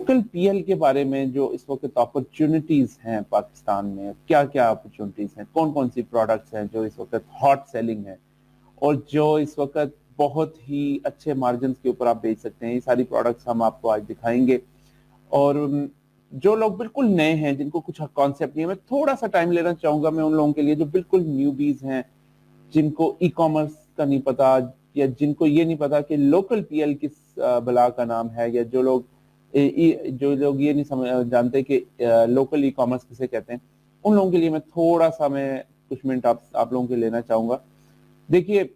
Local PL के बारे में जो इस वक्त अपॉर्चुनिटीज हैं पाकिस्तान में, क्या क्या अपॉर्चुनिटीज हैं, कौन कौन सी प्रोडक्ट्स हैं जो इस वक्त हॉट सेलिंग है और जो इस वक्त बहुत ही अच्छे मार्जिन के ऊपर आप बेच सकते हैं, ये सारी प्रोडक्ट्स हम आपको आज दिखाएंगे। और जो लोग बिल्कुल नए हैं, जिनको कुछ कॉन्सेप्ट नहीं है, मैं थोड़ा सा टाइम लेना चाहूंगा मैं उन लोगों के लिए जो बिल्कुल न्यूबीज हैं, जिनको ई कॉमर्स का नहीं पता, या जिनको ये नहीं पता कि लोकल पीएल किस बला का नाम है, या जो लोग ये नहीं समझ जानते कि लोकल ई कॉमर्स किसे कहते हैं, उन लोगों के लिए मैं थोड़ा सा कुछ मिनट आप लोगों के लेना चाहूंगा। देखिए,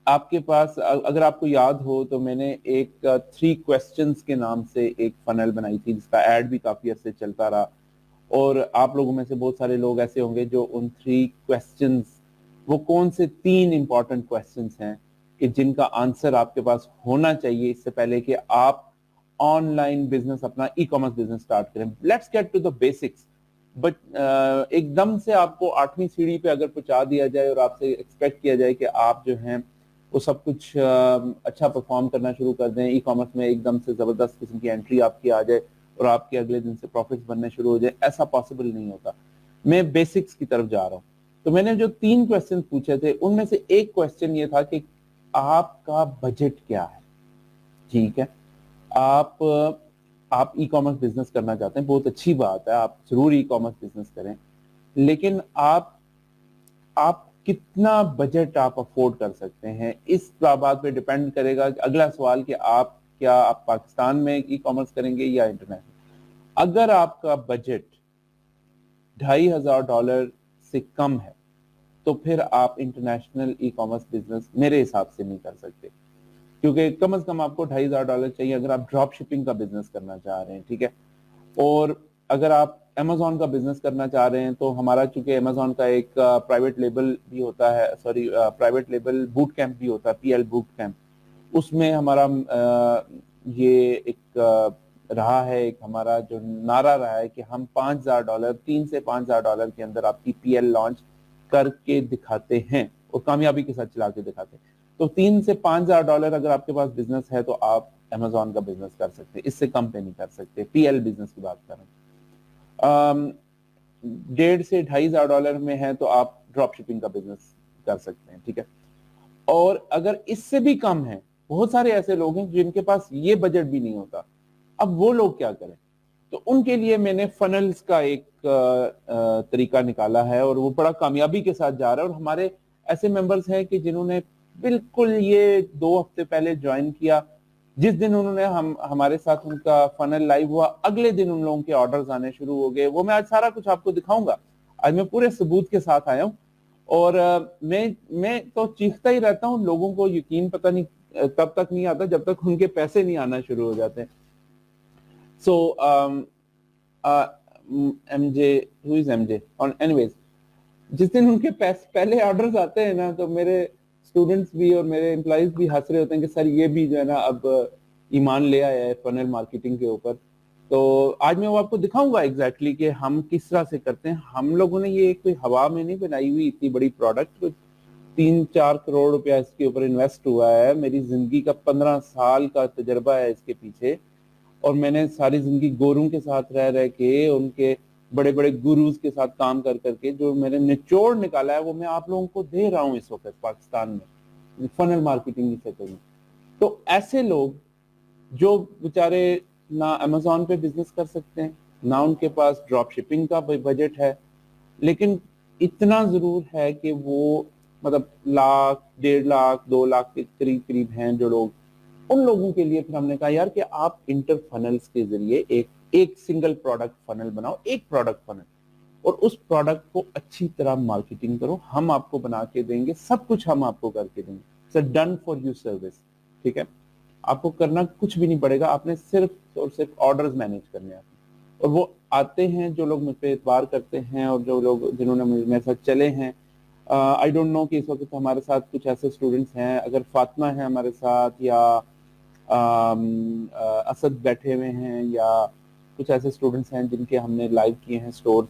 आपके पास अगर आपको याद हो तो मैंने एक 3 क्वेश्चंस के नाम से एक फनल बनाई थी, जिसका एड भी काफी अर्से चलता रहा, और आप लोगों में से बहुत सारे लोग ऐसे होंगे जो उन 3 क्वेश्चंस, वो कौन से 3 इंपॉर्टेंट क्वेश्चंस हैं कि जिनका आंसर आपके पास होना चाहिए इससे पहले कि आप ऑनलाइन बिजनेस, अपना ई कॉमर्स बिजनेस स्टार्ट करें। Let's get to the basics. But एकदम से आपको 8वीं सीढ़ी पे अगर पहुंचा दिया जाए और आपसे एक्सपेक्ट किया जाए कि आप जो हैं वो सब कुछ अच्छा परफॉर्म करना शुरू कर दें, ई कॉमर्स में एकदम से जबरदस्त किस्म की एंट्री आपकी आ जाए और आपके अगले दिन से प्रॉफिट्स बनने शुरू हो जाए, ऐसा पॉसिबल नहीं होता। मैं बेसिक्स की तरफ जा रहा हूँ। तो मैंने जो 3 क्वेश्चन पूछे थे उनमें से एक क्वेश्चन ये था कि आपका बजट क्या है। ठीक है, आप ई कॉमर्स बिजनेस करना चाहते हैं, बहुत अच्छी बात है, आप जरूर ई कॉमर्स बिजनेस करें, लेकिन आप कितना बजट आप अफोर्ड कर सकते हैं, इस बात पे डिपेंड करेगा अगला सवाल कि आप पाकिस्तान में ई कॉमर्स करेंगे या इंटरनेशनल। अगर आपका बजट $2,500 से कम है तो फिर आप इंटरनेशनल ई कॉमर्स बिजनेस मेरे हिसाब से नहीं कर सकते, क्योंकि कम से कम आपको $2,500 चाहिए अगर आप ड्रॉप शिपिंग का बिजनेस करना चाह रहे हैं। ठीक है, और अगर आप अमेजोन का बिजनेस करना चाह रहे हैं तो हमारा, चूंकि अमेजोन का एक प्राइवेट लेबल भी होता है, प्राइवेट लेबल बूट कैंप भी होता है, पीएल बूट कैंप, उसमें हमारा ये एक रहा है, एक हमारा जो नारा रहा है कि हम $5,000, $3,000 से $5,000 के अंदर आपकी पीएल लॉन्च करके दिखाते हैं और कामयाबी के साथ चला के दिखाते हैं। तो $3,000 से $5,000 अगर आपके पास बिजनेस है तो आप अमेजोन का बिजनेस कर सकते हैं, इससे कम पे नहीं कर सकते। पीएल बिजनेस की बात कर रहे हैं। $1,500 से $2,500 में है तो आप ड्रॉप शिपिंग का बिजनेस कर सकते हैं। ठीक है, और अगर इससे भी कम है, बहुत सारे ऐसे लोग हैं जिनके पास ये बजट भी नहीं होता, अब वो लोग क्या करें? तो उनके लिए मैंने फनल्स का एक तरीका निकाला है और वो बड़ा कामयाबी के साथ जा रहा है। और हमारे ऐसे मेंबर्स हैं कि जिन्होंने बिल्कुल ये 2 हफ्ते पहले ज्वाइन किया, जिस दिन उन्होंने हमारे साथ उनका फनल लाइव हुआ, अगले दिन उन लोगों के ऑर्डर्स आने शुरू हो गए। वो मैं आज सारा कुछ आपको दिखाऊंगा, आज मैं पूरे सबूत के साथ आया हूँ। और मैं तो चीखता ही रहता हूँ, लोगों को यकीन पता नहीं तब तक नहीं आता जब तक उनके पैसे नहीं आना शुरू हो जाते हैं। So MJ, who is MJ? और anyways, जिस दिन उनके पहले ऑर्डर्स आते हैं ना, तो मेरे स्टूडेंट्स भी और मेरे एम्प्लॉइज भी हंस रहे होते हैं कि सर ये भी जो है ना अब ईमान ले आया है फनल मार्केटिंग के ऊपर। तो आज मैं वो आपको दिखाऊंगा एग्जैक्टली कि हम किस तरह से करते हैं। हम लोगों ने ये कोई हवा में नहीं बनाई हुई इतनी बड़ी प्रोडक्ट, 3-4 करोड़ रुपया इसके ऊपर इन्वेस्ट हुआ है। मेरी जिंदगी का 15 साल का तजर्बा है इसके पीछे, और मैंने सारी जिंदगी गोरों के साथ रह के, उनके बड़े बड़े गुरुज के साथ काम कर करके जो मैंने निचोड़ निकाला है वो मैं आप लोगों को दे रहा हूँ इस वक्त पाकिस्तान में फनल मार्केटिंग से करूँ। तो ऐसे लोग जो बेचारे ना अमेजोन पे बिजनेस कर सकते हैं, ना उनके पास ड्रॉप शिपिंग का बजट है, लेकिन इतना जरूर है कि वो मतलब लाख, 1.5 लाख, 2 लाख के करीब हैं जो लोग, उन लोगों के लिए फिर हमने कहा यार कि आप इंटर फनल्स के जरिए एक सिंगल प्रोडक्ट फनल बनाओ, एक प्रोडक्ट फनल, और उस प्रोडक्ट को अच्छी तरह मार्केटिंग करो। हम आपको बना के देंगे, सब कुछ हम आपको करके देंगे, sir done for you service. ठीक है, आपको करना कुछ भी नहीं पड़ेगा, आपने सिर्फ और सिर्फ ऑर्डर्स मैनेज करने हैं। और वो आते हैं जो लोग मुझ पर एतबार करते हैं और जो लोग जिन्होंने मेरे साथ चले हैं। आई डोंट नो कि इस वक्त हमारे साथ कुछ ऐसे स्टूडेंट्स हैं, अगर फातिमा है हमारे साथ, या असद बैठे हुए हैं, या कुछ ऐसे स्टूडेंट्स हैं जिनके हमने लाइव किए हैं स्टोर,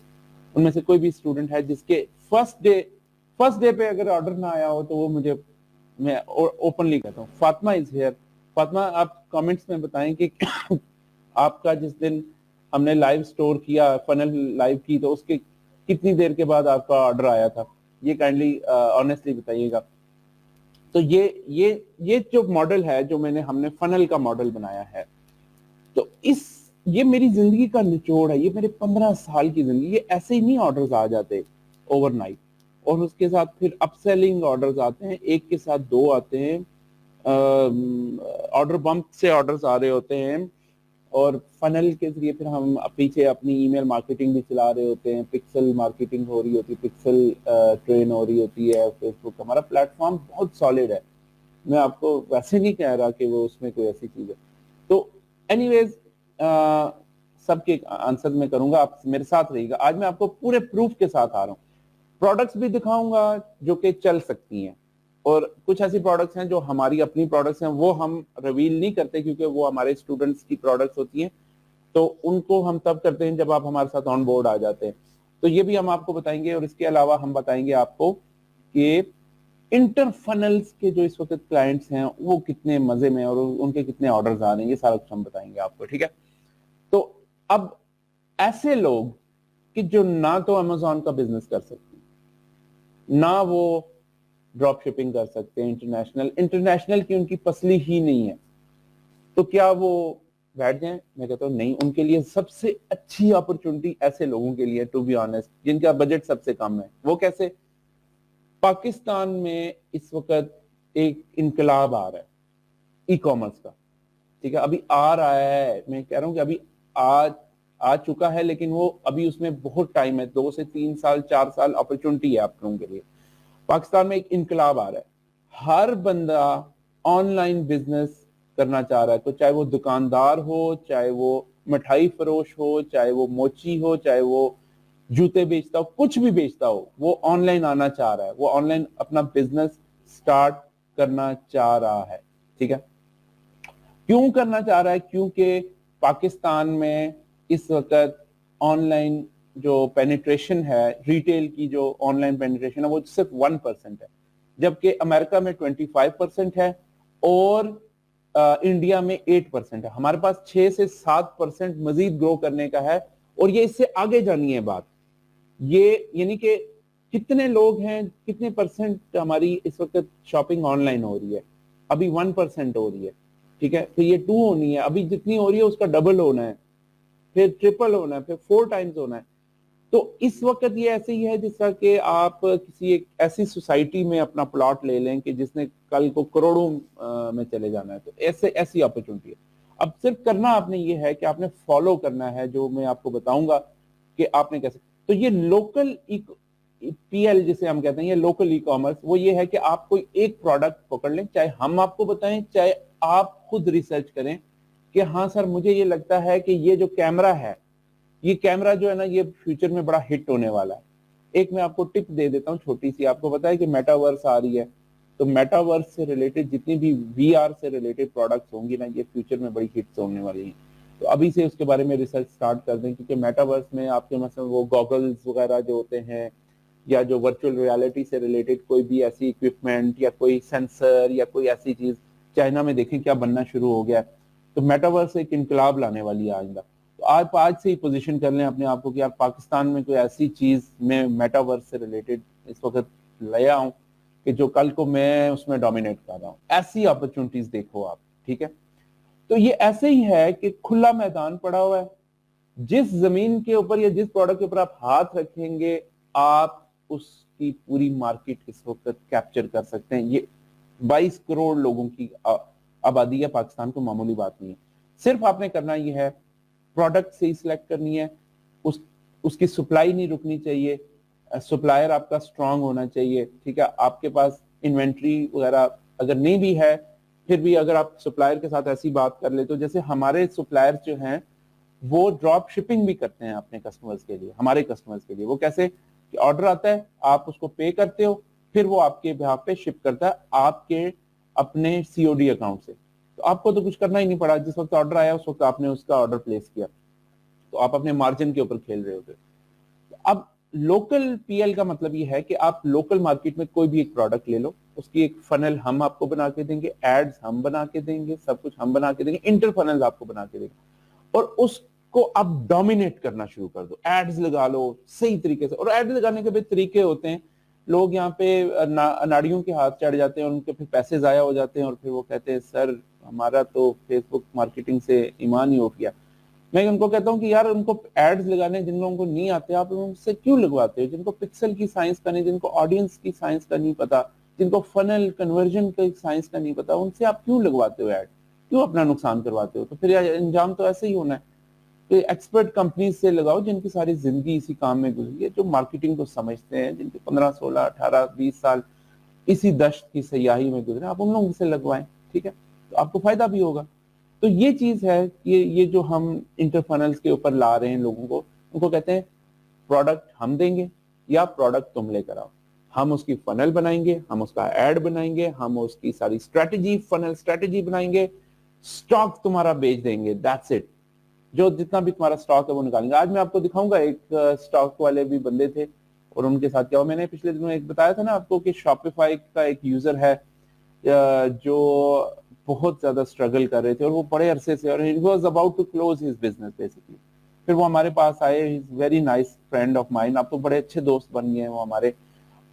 उनमें से कोई भी स्टूडेंट है जिसके फर्स्ट डे पे अगर ऑर्डर ना आया हो तो वो मैं ओपनली कहता हूँ, फातिमा इज हियर। फातिमा, आप कमेंट्स में बताएं कि آپ کا جس دن ہم نے لائیو سٹور کیا, فنل لائیو کی, تو اس کے کتنی دیر کے بعد آپ کا آرڈر آیا تھا, یہ کائنڈلی آنیسٹلی بتائیے گا. تو یہ جو ماڈل ہے جو ہم نے فنل کا ماڈل بنایا ہے, تو یہ میری زندگی کا نچوڑ ہے, یہ میرے 15 سال کی زندگی. یہ ایسے ہی نہیں آرڈرز آ جاتے اوور نائٹ, اور اس کے ساتھ پھر اپ سیلنگ آرڈرز آتے ہیں, ایک کے ساتھ دو آتے ہیں, آرڈر بمپ سے آرڈرز آ رہے ہوتے ہیں, اور فنل کے ذریعے پھر ہم پیچھے اپنی ای میل مارکیٹنگ بھی چلا رہے ہوتے ہیں, پکسل مارکیٹنگ ہو رہی ہوتی ہے, پکسل ٹرین ہو رہی ہوتی ہے, فیس بک. ہمارا پلیٹ فارم بہت سالڈ ہے, میں آپ کو ویسے نہیں کہہ رہا کہ وہ اس میں کوئی ایسی چیز ہے. تو اینی ویز سب کے آنسر میں کروں گا, آپ میرے ساتھ رہیے گا. آج میں آپ کو پورے پروف کے ساتھ آ رہا ہوں, پروڈکٹس بھی دکھاؤں گا جو کہ چل سکتی ہیں, اور کچھ ایسی پروڈکٹس ہیں جو ہماری اپنی پروڈکٹس ہیں, وہ ہم ریویل نہیں کرتے کیونکہ وہ ہمارے اسٹوڈنٹس کی پروڈکٹس ہوتی ہیں, تو ان کو ہم تب کرتے ہیں جب آپ ہمارے ساتھ آن بورڈ آ جاتے ہیں. تو یہ بھی ہم آپ کو بتائیں گے, اور اس کے علاوہ ہم بتائیں گے آپ کو کہ انٹر فنلز کے جو اس وقت کلائنٹس ہیں وہ کتنے مزے میں, اور ان کے کتنے آرڈرز آ رہے ہیں, یہ سارا کچھ ہم بتائیں گے آپ کو. ٹھیک ہے, تو اب ایسے لوگ کہ جو نہ تو امیزون کا بزنس کر سکتے ہیں, نہ وہ ڈراپ شپنگ کر سکتے ہیں انٹرنیشنل کی ان کی پسلی ہی نہیں ہے, تو کیا وہ بیٹھ جائیں؟ میں کہتا ہوں نہیں. ان کے لیے سب سے اچھی اپرچونٹی ایسے لوگوں کے لیے, ٹو بی آنےسٹ, جن کا بجٹ سب سے کم ہے. وہ کیسے؟ پاکستان میں اس وقت ایک انقلاب آ رہا ہے ای کامرس کا. ٹھیک ہے, ابھی آ رہا ہے, میں کہہ رہا ہوں کہ ابھی آ چکا ہے, لیکن وہ ابھی اس میں بہت ٹائم ہے, 2 سے 3 سال 4 سال اپرچونٹی ہے آپ لوگوں کے لیے. پاکستان میں ایک انقلاب آ رہا ہے, ہر بندہ آن لائن بزنس کرنا چاہ رہا ہے, تو چاہے وہ دکاندار ہو, چاہے وہ مٹھائی فروش ہو, چاہے وہ موچی ہو, چاہے وہ جوتے بیچتا ہو, کچھ بھی بیچتا ہو, وہ آن لائن آنا چاہ رہا ہے, وہ آن لائن اپنا بزنس سٹارٹ کرنا چاہ رہا ہے. ٹھیک ہے, کیوں کرنا چاہ رہا ہے؟ کیونکہ پاکستان میں اس وقت آن لائن جو پینیٹریشن ہے, ریٹیل کی جو آن لائن پینیٹریشن ہے, وہ صرف 1% ہے, جبکہ امریکہ میں 25% ہے, اور انڈیا میں 8% ہے. ہمارے پاس 6 سے 7% مزید گرو کرنے کا ہے, اور یہ اس سے آگے جانی ہے بات. یہ یعنی کہ کتنے لوگ ہیں, کتنے پرسنٹ ہماری اس وقت شاپنگ آن لائن ہو رہی ہے؟ ابھی 1% ہو رہی ہے. ٹھیک ہے, پھر یہ 2 ہونی ہے, ابھی جتنی ہو رہی ہے اس کا ڈبل ہونا ہے, پھر ٹرپل ہونا ہے, پھر 4 ٹائمز ہونا ہے. تو اس وقت یہ ایسے ہی ہے جس طرح کہ آپ کسی ایک ایسی سوسائٹی میں اپنا پلاٹ لے لیں کہ جس نے کل کو کروڑوں میں چلے جانا ہے, تو ایسی اپرچونٹی ہے. اب صرف کرنا آپ نے یہ ہے کہ آپ نے فالو کرنا ہے, جو میں آپ کو بتاؤں گا کہ آپ نے کیسے. تو یہ لوکل پی ایل جسے ہم کہتے ہیں, یہ لوکل ای کامرس, وہ یہ ہے کہ آپ کوئی ایک پروڈکٹ پکڑ لیں, چاہے ہم آپ کو بتائیں, چاہے آپ خود ریسرچ کریں کہ ہاں سر مجھے یہ لگتا ہے کہ یہ جو کیمرہ ہے, یہ کیمرہ جو ہے نا, یہ فیوچر میں بڑا ہٹ ہونے والا ہے. ایک میں آپ کو ٹپ دے دیتا ہوں چھوٹی سی. آپ کو پتا ہے کہ میٹاورس آ رہی ہے, تو میٹاورس سے ریلیٹڈ جتنی بھی وی آر سے ریلیٹڈ پروڈکٹس ہوں گی نا, یہ فیوچر میں بڑی ہٹس ہونے والی ہیں. تو ابھی سے اس کے بارے میں ریسرچ سٹارٹ کر دیں, کیونکہ میٹاورس میں آپ کے مثلا وہ گوگلز وغیرہ جو ہوتے ہیں, یا جو ورچوئل ریالٹی سے ریلیٹڈ کوئی بھی ایسی اکوپمنٹ یا کوئی سینسر یا کوئی ایسی چیز, چائنا میں دیکھیں کیا بننا شروع ہو گیا. تو میٹاورس ایک انقلاب لانے والی ہے آئندہ. تو آج سے ہی پوزیشن کر لیں اپنے آپ کو کہ آپ پاکستان میں کوئی ایسی چیز میں میٹاورس سے ریلیٹڈ اس وقت لے آؤں کہ جو کل کو میں اس میں ڈومینیٹ کر رہا ہوں. ایسی اپرچونٹیز دیکھو آپ. ٹھیک ہے, تو یہ ایسے ہی ہے کہ کھلا میدان پڑا ہوا ہے, جس زمین کے اوپر یا جس پروڈکٹ کے اوپر آپ ہاتھ رکھیں گے, آپ اس کی پوری مارکیٹ اس وقت کیپچر کر سکتے ہیں. یہ 22 کروڑ لوگوں کی آبادی ہے پاکستان کو, معمولی بات نہیں ہے. صرف آپ نے کرنا یہ ہے, پروڈکٹ سے ہی سلیکٹ کرنی ہے, اس کی سپلائی نہیں رکنی چاہیے, سپلائر آپ کا سٹرونگ ہونا چاہیے. ٹھیک ہے, آپ کے پاس انوینٹری وغیرہ اگر نہیں بھی ہے, پھر بھی اگر آپ سپلائر کے ساتھ ایسی بات کر لیں, تو جیسے ہمارے سپلائر جو ہیں وہ ڈراپ شپنگ بھی کرتے ہیں اپنے کسٹمرز کے لیے, ہمارے کسٹمرز کے لیے. وہ کیسے کہ آرڈر آتا ہے, آپ اس کو پے کرتے ہو, پھر وہ آپ کے بہاف پہ شپ کرتا ہے آپ کے اپنے سی او ڈی اکاؤنٹ سے. تو آپ کو تو کچھ کرنا ہی نہیں پڑا, جس وقت آرڈر آیا اس وقت آپ نے اس کا آرڈر پلیس کیا, تو آپ اپنے مارجن کے اوپر کھیل رہے ہوتے. اب لوکل پی ایل کا مطلب یہ ہے کہ آپ لوکل مارکیٹ میں کوئی بھی ایک پروڈکٹ لے لو, اس کی ایک فنل ہم آپ کو بنا کے دیں گے, ایڈز ہم بنا کے دیں گے, سب کچھ ہم بنا کے دیں گے, انٹر فنل آپ کو بنا کے دیں گے. और उसको आप डोमिनेट करना शुरू कर दो, एड्स लगा लो सही तरीके से। और एड लगाने के भी तरीके होते हैं, लोग यहाँ पे नाड़ियों के हाथ चढ़ जाते हैं, उनके फिर पैसे जाया हो जाते हैं और फिर वो कहते हैं सर हमारा तो फेसबुक मार्केटिंग से ईमान ही उठ गया। मैं उनको कहता हूँ कि यार उनको एड्स लगाने जिन लोगों को नहीं आते आप उनसे क्यों लगवाते हो, जिनको पिक्सल की साइंस का नहीं, जिनको ऑडियंस की साइंस का नहीं पता, जिनको फनल कन्वर्जन की साइंस का नहीं पता, उनसे आप क्यों लगवाते हो एड, क्यों अपना नुकसान करवाते हो? तो फिर अंजाम तो ऐसे ही होना है। तो एक्सपर्ट कंपनी से लगाओ जिनकी सारी जिंदगी इसी काम में गुजरी है, जो मार्केटिंग को समझते हैं, जिनके 15, 16, 18, 20 साल इसी दश्त की सयाही में गुजरे, आप उन लोगों से लगवाएं, ठीक है, तो आपको फायदा भी होगा। तो ये चीज है कि ये जो हम इंटरफनल्स के ऊपर ला रहे हैं लोगों को, उनको कहते हैं प्रोडक्ट हम देंगे या प्रोडक्ट तुम लेकर आओ। हम उसकी फनल बनाएंगे, हम उसका एड बनाएंगे, हम उसकी सारी स्ट्रेटेजी, फनल स्ट्रेटेजी बनाएंगे, स्टॉक तुम्हारा बेच देंगे, दैट्स इट। जो जितना भी तुम्हारा स्टॉक है वो निकालेंगे। आज मैं आपको दिखाऊंगा, एक स्टॉक वाले भी बंदे थे और उनके साथ क्या हुआ। मैंने पिछले दिनों एक बताया था ना आपको कि शॉपिफाई का एक यूजर है जो बहुत ज्यादा स्ट्रगल कर रहे थे और वो बड़े अरसे से, और he was about to close his business basically. फिर वो हमारे पास आए, he is very nice friend of mine, अब तो बड़े अच्छे दोस्त बन गए हैं वो हमारे।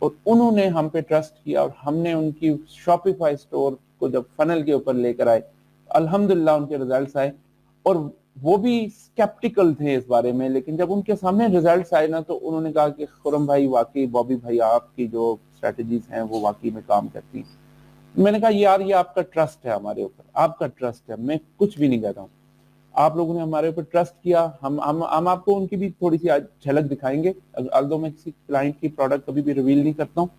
और उन्होंने हम पे ट्रस्ट किया और हमने उनकी शॉपिफाई स्टोर को जब फनल के ऊपर लेकर आए, अल्हम्दुलिल्लाह उनके रिजल्ट्स आए। और वो भी स्केप्टिकल थे इस बारे में, लेकिन जब उनके सामने रिजल्ट्स आए ना, तो उन्होंने कहा कि खुरम भाई वाकई, बॉबी भाई आपकी जो स्ट्रेटजीज हैं वो वाकई में काम करती हैं। मैंने कहा यार ये आपका ट्रस्ट है हमारे ऊपर, आपका ट्रस्ट है, मैं कुछ भी नहीं कहता हूँ, आप लोगों ने हमारे ऊपर ट्रस्ट किया। हम आपको उनकी भी थोड़ी सी झलक दिखाएंगे, although मैं किसी क्लाइंट की प्रोडक्ट कभी भी रिवील नहीं करता हूँ,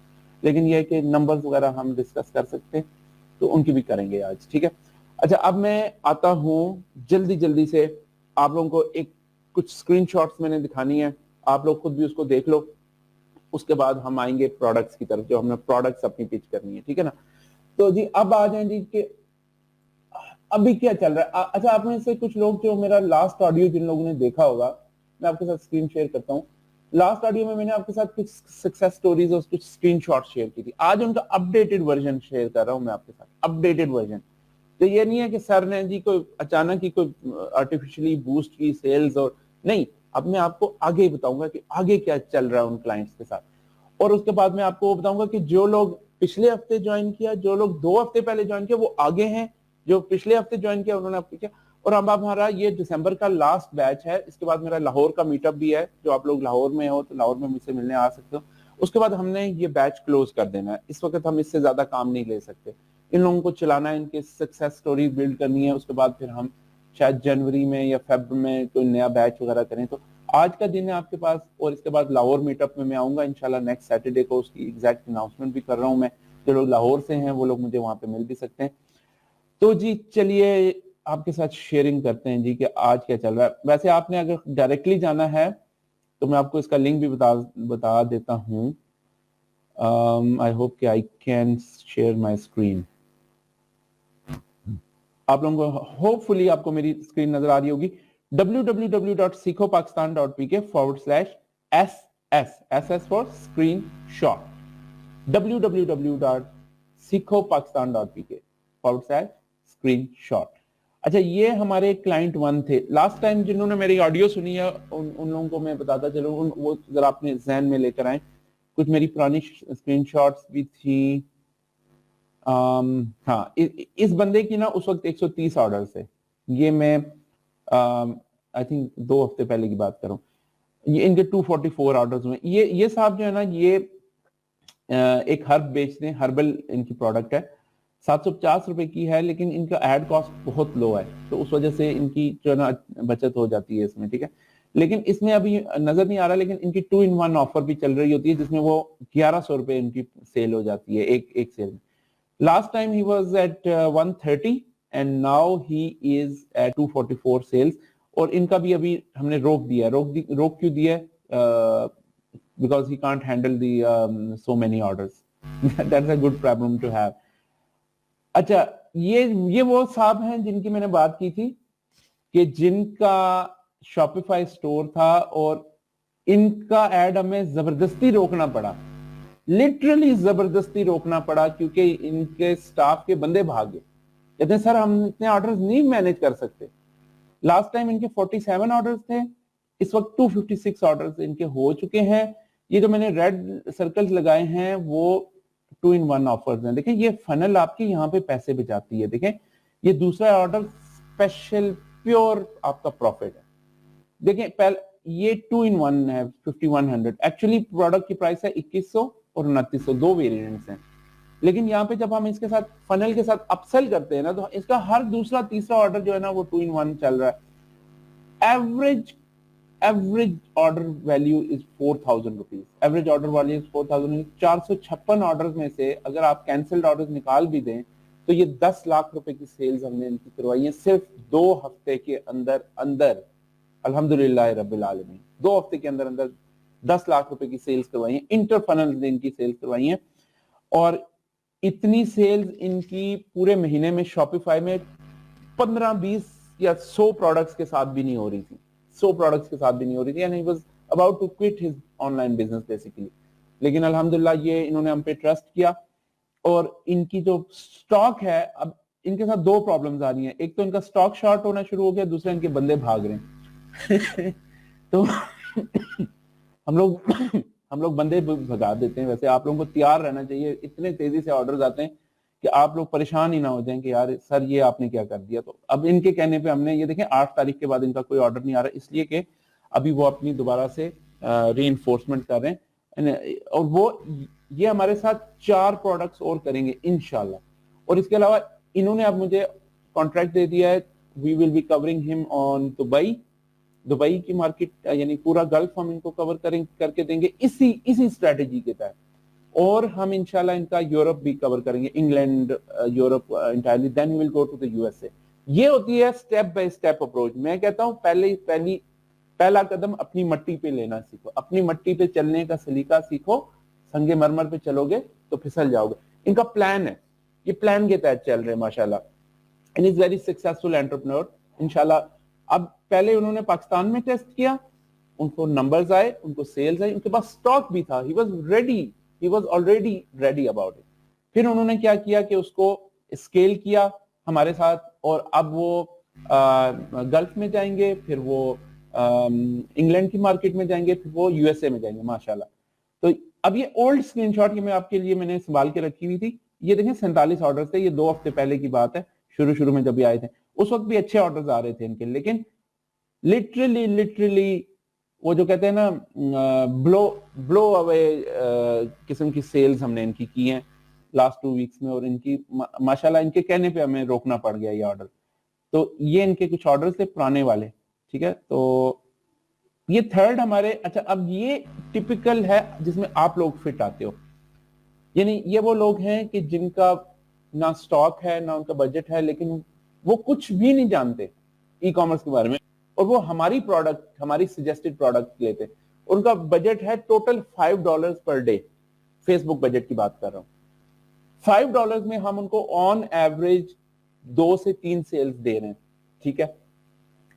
लेकिन ये है कि नंबर्स वगैरह हम डिस्कस कर सकते हैं, तो उनकी भी करेंगे आज, ठीक है। अच्छा, अब मैं आता हूँ जल्दी जल्दी से, आप लोगों को एक कुछ स्क्रीनशॉट्स मैंने दिखानी है, आप लोग खुद भी उसको देख लो, उसके बाद हम आएंगे प्रोडक्ट्स की तरफ, जो हमने प्रोडक्ट्स अपनी पिच करनी है, ठीक है ना। तो जी अब आ जाए जी कि अभी क्या चल रहा है। अच्छा, आप में से कुछ लोग जो मेरा लास्ट ऑडियो जिन लोगों ने देखा होगा, मैं आपके साथ स्क्रीन शेयर करता हूँ। लास्ट ऑडियो में मैंने आपके साथ कुछ सक्सेस स्टोरीज और कुछ स्क्रीनशॉट शेयर की थी। आज उनका अपडेटेड वर्जन शेयर कर रहा हूं मैं आपके साथ, अपडेटेड वर्जन। तो ये नहीं है कि सर ने जी कोई अचानक ही कोई आर्टिफिशियली बूस्ट की सेल्स, और नहीं, अब मैं आपको आगे बताऊंगा कि आगे क्या चल रहा है उन क्लाइंट्स के साथ। और उसके बाद मैं आपको बताऊंगा कि जो लोग पिछले हफ्ते ज्वाइन किया, जो लोग 2 हफ्ते पहले ज्वाइन किया वो आगे हैं, जो पिछले हफ्ते ज्वाइन किया उन्होंने आपको किया। और अब हमारा ये दिसंबर का लास्ट बैच है, इसके बाद मेरा लाहौर का मीटअप भी है, जो आप लोग लाहौर में हो तो लाहौर में मुझसे मिलने आ सकते हो। उसके बाद हमने ये बैच क्लोज कर देना है, इस वक्त हम इससे ज्यादा काम नहीं ले सकते, इन लोगों को चलाना है, इनके सक्सेस स्टोरी बिल्ड करनी है। उसके बाद फिर हम शायद जनवरी में या फेब में कोई नया बैच वगैरह करें। तो आज का दिन है आपके पास, और इसके बाद लाहौर मीटअप में मैं आऊंगा इंशाल्लाह नेक्स्ट सैटरडे को, उसकी एग्जैक्ट अनाउंसमेंट भी कर रहा हूं मैं। जो लोग लाहौर से हैं वो लोग मुझे वहां पे मिल भी सकते हैं। तो जी चलिए आपके साथ शेयरिंग करते हैं जी कि आज क्या चल रहा है। वैसे आपने अगर डायरेक्टली जाना है तो मैं आपको इसका लिंक भी बता देता हूं। आई होप कि I can share my screen. आप लोगों को होपफुली आपको मेरी स्क्रीन नजर आ रही होगी। www.seekopakistan.pk/SS for screenshot, www.seekopakistan.pk/screenshot। अच्छा, ये हमारे क्लाइंट 1 थे। लास्ट टाइम जिन्होंने मेरी ऑडियो सुनी है उन लोगों को मैं बताता चलूं, वो जरा अपने ज़हन में लेकर आए। कुछ मेरी पुरानी स्क्रीनशॉट्स भी थी। हाँ, इस बंदे की ना उस वक्त 130 ऑर्डर थे। ये मैं आई थिंक 2 हफ्ते पहले की बात करूं, ये इनके 244 ऑर्डर्स हुए। ये साहब जो है ना, ये एक हर्ब बेचते हैं, हर्बल इनकी प्रोडक्ट है, 750 रुपए की है, लेकिन इनका एड कॉस्ट बहुत लो है, तो उस वजह से इनकी जो है ना बचत हो जाती है इसमें, ठीक है। लेकिन इसमें अभी नजर नहीं आ रहा, लेकिन इनकी 2-in-1 ऑफर भी चल रही होती है, जिसमें वो 1100 रुपए इनकी सेल हो जाती है एक सेल में। Last time he was at 130 and now he is at 244 sales। और इनका भी अभी हमने रोक दिया, रोक क्यों दिया? Because he can't handle the so many orders। That's a good problem to have। अच्छा, ये वो साहब हैं जिनकी मैंने बात की थी कि जिनका शॉपिफाई स्टोर था और इनका एड हमें जबरदस्ती रोकना पड़ा, लिटरली जबरदस्ती रोकना पड़ा, क्योंकि इनके स्टाफ के बंदे भाग गए। कहते हैं सर हम इतने ऑर्डर्स नहीं मैनेज कर सकते। लास्ट टाइम इनके 47 ऑर्डर्स थे, इस वक्त 256 ऑर्डर्स इनके हो चुके हैं। ये जो मैंने रेड सर्कल्स लगाए हैं वो 2-in-1 ऑफर्स हैं। देखें ये फनल आपकी यहाँ पे पैसे बचाती है। देखें ये दूसरा ऑर्डर स्पेशल प्योर आपका प्रॉफिट है। देखें पहले ये 2-in-1 है 5100, एक्चुअली प्रोडक्ट की प्राइस है 2100 और 2900, दो वेरिएंट्स हैं। लेकिन यहाँ पे जब हम इसके साथ फनल के साथ अपसेल करते हैं ना, तो इसका हर दूसरा तीसरा ऑर्डर जो है ना वो 2-in-1 चल रहा है। Average order value is 4000 rupees, average order value is 4000। 456 order में से अगर आप कैंसिल्ड ऑर्डर निकाल भी दें तो ये 10 लाख रुपए की सेल्स हमने इनकी करवाई है सिर्फ 2 हफ्ते के अंदर अंदर। अल्हम्दुलिल्लाह रब्बिल आलमीन, 2 हफ्ते के अंदर अंदर 10 लाख रुपए की सेल्स करवाई है, इंटर फनल ने इनकी सेल्स करवाई है। और इतनी सेल्स इनकी पूरे महीने में शॉपिफाई में 15-20 या 100 प्रोडक्ट्स के साथ भी नहीं हो रही थी, 100 प्रोडक्ट्स के साथ भी नहीं हो रही थी, and he was about to quit his online business basically. लेकिन अल्हम्दुलिल्लाह ये इन्होंने हम पे ट्रस्ट किया। और इनकी जो स्टॉक है, अब इनके साथ 2 प्रॉब्लम्स आ रही हैं, एक तो इनका स्टॉक शॉर्ट होना शुरू हो गया, दूसरा इनके बंदे भाग रहे हैं तो हम लोग बंदे भगा देते हैं। वैसे आप लोगों को तैयार रहना चाहिए, इतने तेजी से ऑर्डर्स आते हैं कि आप लोग परेशान ही ना हो जाएं कि यार सर ये आपने क्या कर दिया। तो अब इनके कहने पे हमने ये देखें 8 तारीख के बाद इनका कोई ऑर्डर नहीं आ रहा, इसलिए कि अभी वो अपनी दोबारा से रीइंफोर्समेंट कर रहे हैं। और वो ये हमारे साथ 4 प्रोडक्ट्स और करेंगे इंशाल्लाह। और इसके अलावा इन्होंने अब मुझे कॉन्ट्रैक्ट दे दिया है, we will be covering him on Dubai की मार्केट, यानी पूरा गल्फ हम इनको कवर करके देंगे इसी स्ट्रेटेजी के तहत। और हम इंशाल्लाह इनका यूरोप भी कवर करेंगे, England, Europe entirely, then we will go to the USA. ये होती है स्टेप बाय स्टेप अप्रोच। मैं कहता हूं पहला कदम अपनी मट्टी पे लेना सीखो, अपनी मट्टी पे चलने का सलीका सीखो। संगे मरमर पे चलोगे तो फिसल जाओगे। इनका प्लान है, ये प्लान के तहत चल रहे हैं माशाल्लाह, and is very successful entrepreneur इंशाल्लाह। अब पहले उन्होंने पाकिस्तान में टेस्ट किया, उनको नंबर्स आए, उनको सेल्स आई, उनके पास स्टॉक भी था, he was already ready about it. फिर उन्होंने क्या किया कि उसको स्केल किया हमारे साथ, और अब वो गल्फ में जाएंगे, फिर वो इंग्लैंड की मार्केट में जाएंगे, फिर वो यूएसए में जाएंगे माशाल्लाह। तो अब ये ओल्ड स्क्रीनशॉट की मैं आपके लिए मैंने संभाल के रखी हुई थी, ये देखें 47 ऑर्डर थे, ये 2 हफ्ते पहले की बात है, शुरू में जब ये आए थे उस वक्त भी अच्छे ऑर्डर्स आ रहे थे इनके। लेकिन लिटरली वो जो कहते हैं ना ब्लो अवे किस्म की सेल्स हमने इनकी की हैं लास्ट 2 वीक्स में, और इनकी माशाल्लाह इनके कहने पे हमें रोकना पड़ गया ये ऑर्डर। तो ये इनके कुछ ऑर्डर्स थे पुराने वाले, ठीक है। तो ये थर्ड हमारे, अच्छा अब ये टिपिकल है जिसमें आप लोग फिट आते हो, यानी ये वो लोग हैं कि जिनका ना स्टॉक है ना उनका बजट है, लेकिन वो कुछ भी नहीं जानते ई कॉमर्स के बारे में, और वो हमारी सजेस्टेड प्रोडक्ट लेते। उनका बजट है total $5 per day, Facebook budget की बात कर रहा हूं। $5 में हम उनको ऑन एवरेज 2 से 3 सेल्स दे रहे हैं, ठीक है।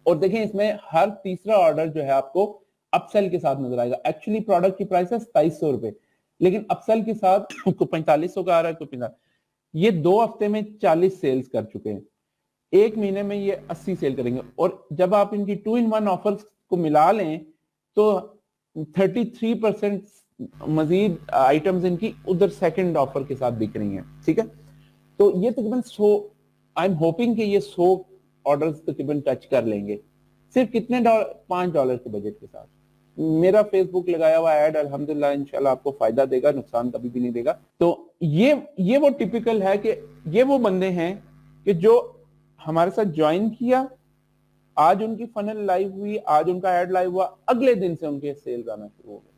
और देखें इसमें हर तीसरा ऑर्डर जो है आपको अपसेल के साथ नजर आएगा। एक्चुअली प्रोडक्ट की प्राइस है 2700 रुपए, लेकिन अपसेल के साथ को 4500 का आ रहा है, कोई 50। ये 2 हफ्ते में 40 सेल्स कर चुके हैं, 1 महीने में ये 80 सेल करेंगे। और जब आप इनकी 2-in-1 ऑफर्स को मिला लें तो 33% मजीद आइटम्स इनकी उधर सेकंड ऑफर के साथ बिक रही हैं, ठीक है। तो ये तकरीबन 100, आई एम होपिंग कि ये 100 ऑर्डर्स तकरीबन टच कर लेंगे, सिर्फ कितने $5 के बजट के साथ। मेरा फेसबुक लगाया हुआ ऐड अल्हम्दुलिल्लाह इंशाल्लाह आपको फायदा देगा, नुकसान कभी भी नहीं देगा। तो ये वो टिपिकल है कि ये वो बंदे हैं कि जो हमारे साथ ज्वाइन किया, आज उनकी फनल लाइव हुई, आज उनका ऐड लाइव हुआ, अगले दिन से उनके सेल्स आना शुरू हो गए।